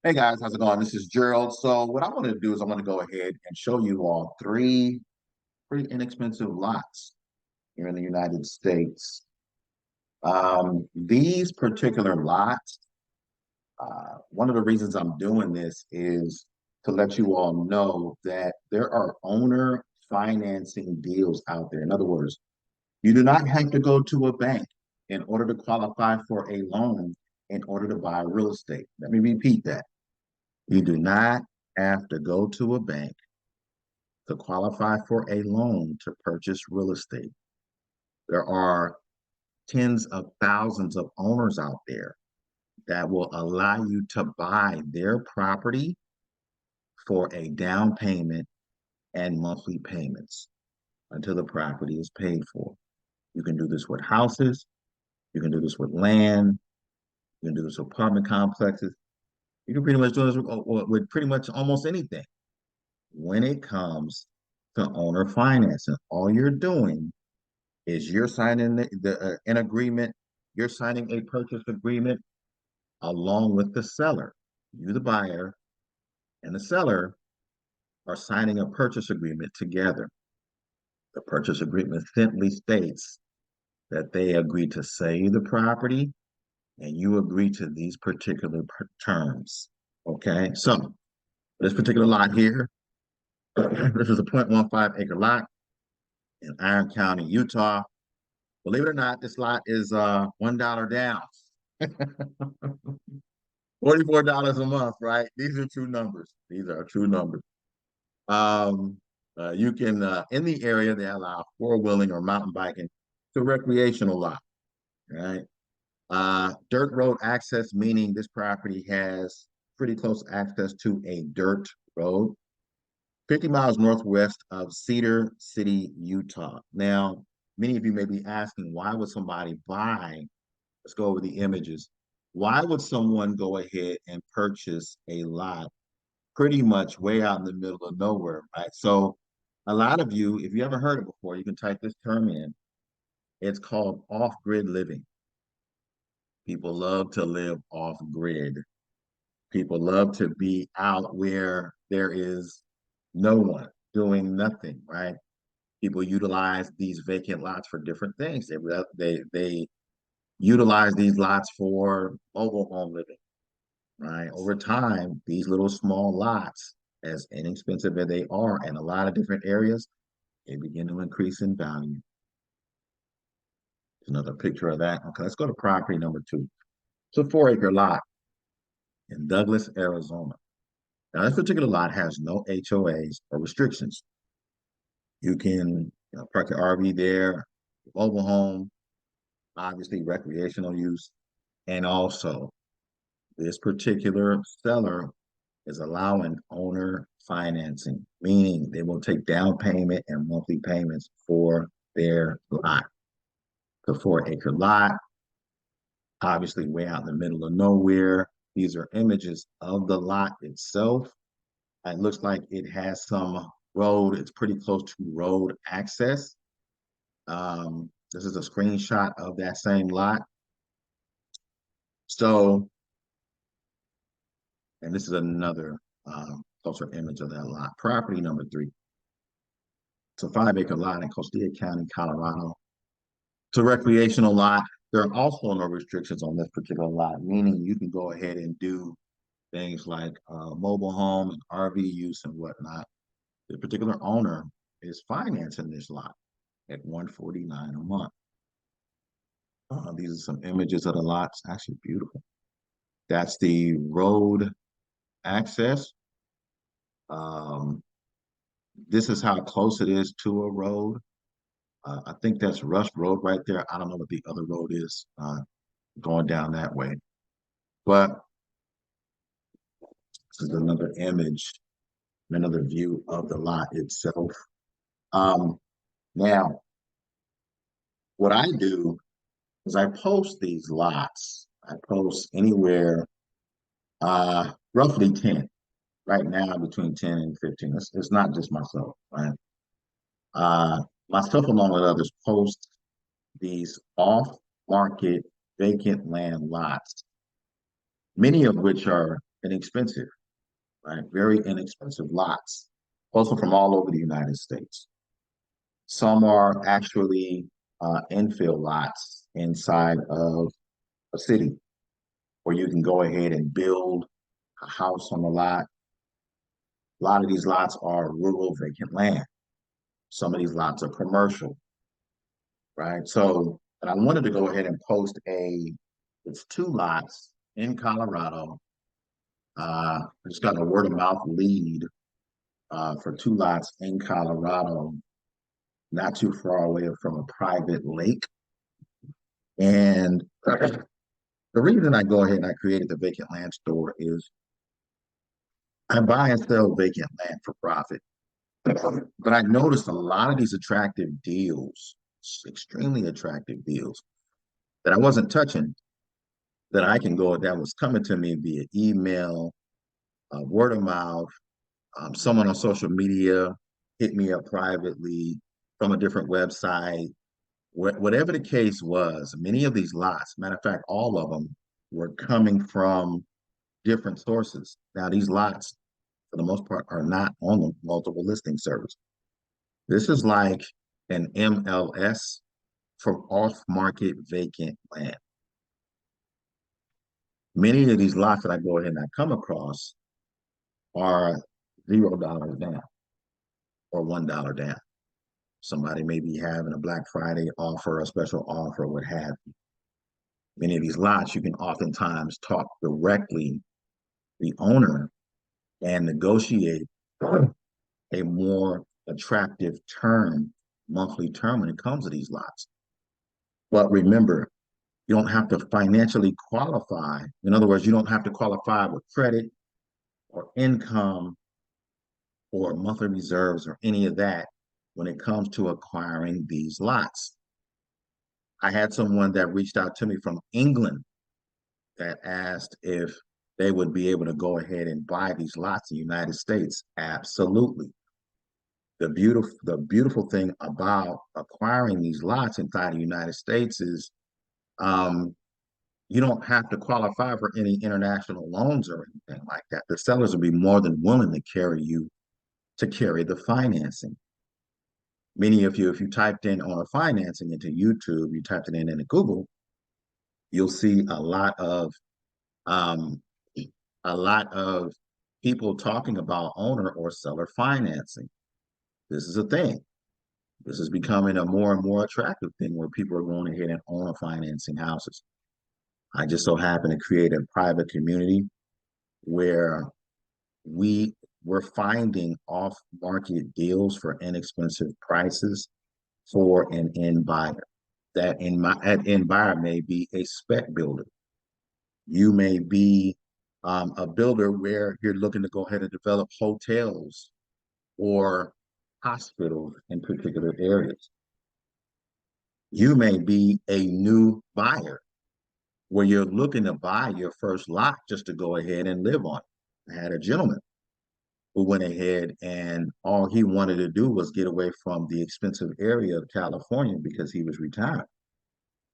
Hey guys, how's it going? This is Gerald. So what I want to do is I want to go ahead and show you all three pretty inexpensive lots here in the United States. These particular lots, one of the reasons I'm doing this is to let you all know that there are owner financing deals out there. In other words, you do not have to go to a bank in order to qualify for a loan in order to buy real estate. Let me repeat that. You do not have to go to a bank to qualify for a loan to purchase real estate. There are tens of thousands of owners out there that will allow you to buy their property for a down payment and monthly payments until the property is paid for. You can do this with houses, you can do this with land, you can do this with apartment complexes. You can pretty much do this with pretty much almost anything. When it comes to owner financing, all you're doing is you're signing an agreement, you're signing a purchase agreement along with the seller. You, the buyer, and the seller are signing a purchase agreement together. The purchase agreement simply states that they agree to sell you the property and you agree to these particular terms. Okay, so this particular lot here, this is a 0.15 acre lot in Iron County, Utah. Believe it or not, this lot is $1 down. $44 a month, right? These are true numbers. These are true numbers. You can in the area they allow four-wheeling or mountain biking to recreational lot, right? Dirt road access, meaning this property has pretty close access to a dirt road, 50 miles northwest of Cedar City, Utah. Now, many of you may be asking, why would somebody buy? Let's go over the images. Why would someone go ahead and purchase a lot pretty much way out in the middle of nowhere, right? So a lot of you, if you haven't heard it before, you can type this term in. It's called off-grid living. People love to live off-grid. People love to be out where there is no one doing nothing, right? People utilize these vacant lots for different things. They utilize these lots for mobile home living, right? Over time, these little small lots, as inexpensive as they are in a lot of different areas, they begin to increase in value. Another picture of that. Okay, let's go to property number two. It's a 4 acre lot in Douglas, Arizona. Now, this particular lot has no HOAs or restrictions. You can park your RV there, mobile home, obviously recreational use, and also this particular seller is allowing owner financing, meaning they will take down payment and monthly payments for their lot. The 4 acre lot, obviously way out in the middle of nowhere. These are images of the lot itself. It looks like it has some road. It's pretty close to road access. This is a screenshot of that same lot. So, and this is another closer image of that lot. Property number three. It's a 5 acre lot in Costilla County, Colorado. It's a recreational lot. There are also no restrictions on this particular lot, meaning you can go ahead and do things like mobile home and RV use and whatnot. The particular owner is financing this lot at $149 a month. These are some images of the lots. Actually beautiful. That's the road access. This is how close it is to a road. I think that's Rush Road right there. I don't know what the other road is going down that way. But this is another image, another view of the lot itself. Now, what I do is I post these lots. I post anywhere roughly 10. Right now, between 10 and 15. It's not just myself, right? Myself along with others post these off-market vacant land lots, many of which are inexpensive, right? Very inexpensive lots, also from all over the United States. Some are actually infill lots inside of a city where you can go ahead and build a house on the lot. A lot of these lots are rural vacant land. Some of these lots are commercial, right? So, and I wanted to go ahead and post it's two lots in Colorado. I just got a word of mouth lead for two lots in Colorado, not too far away from a private lake. And the reason I go ahead and I created the vacant land store is I buy and sell vacant land for profit. But I noticed a lot of these attractive deals, extremely attractive deals that I wasn't touching, that was coming to me via email, word of mouth, someone on social media hit me up privately from a different website. Whatever the case was, many of these lots, matter of fact, all of them were coming from different sources. Now, these lots, for the most part, are not on the multiple listing service. This is like an MLS for off-market vacant land. Many of these lots that I go ahead and I come across are $0 down or $1 down. Somebody may be having a Black Friday offer, a special offer, what have you. Many of these lots, you can oftentimes talk directly the owner and negotiate a more attractive term, monthly term when it comes to these lots. But remember, you don't have to financially qualify. In other words, you don't have to qualify with credit or income or monthly reserves or any of that when it comes to acquiring these lots. I had someone that reached out to me from England that asked if they would be able to go ahead and buy these lots in the United States. Absolutely. The beautiful thing about acquiring these lots inside the United States is um, you don't have to qualify for any international loans or anything like that. The sellers will be more than willing to carry the financing. Meaning, if you typed in owner financing into YouTube, you typed it in into Google, you'll see um, a lot of people talking about owner or seller financing. This is a thing. This is becoming a more and more attractive thing where people are going ahead and owner financing houses. I just so happen to create a private community where we we're finding off-market deals for inexpensive prices for an end buyer. That end buyer may be a spec builder. You may be a builder where you're looking to go ahead and develop hotels or hospitals in particular areas. You may be a new buyer where you're looking to buy your first lot just to go ahead and live on it. I had a gentleman who went ahead and all he wanted to do was get away from the expensive area of California because he was retired.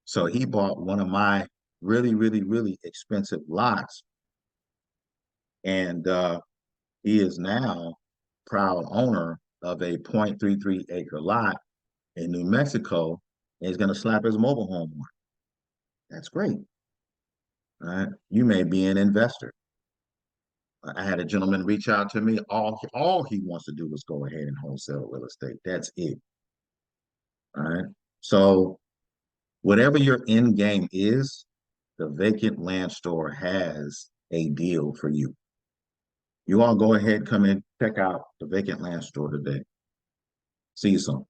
So he bought one of my really, really, really expensive lots, and he is now proud owner of a 0.33 acre lot in New Mexico, and he's going to slap his mobile home on. That's great. Right? You may be an investor. I had a gentleman reach out to me. All he wants to do is go ahead and wholesale real estate. That's it. All right. So whatever your end game is, the vacant land store has a deal for you. You all go ahead, come in, check out the vacant land store today. See you soon.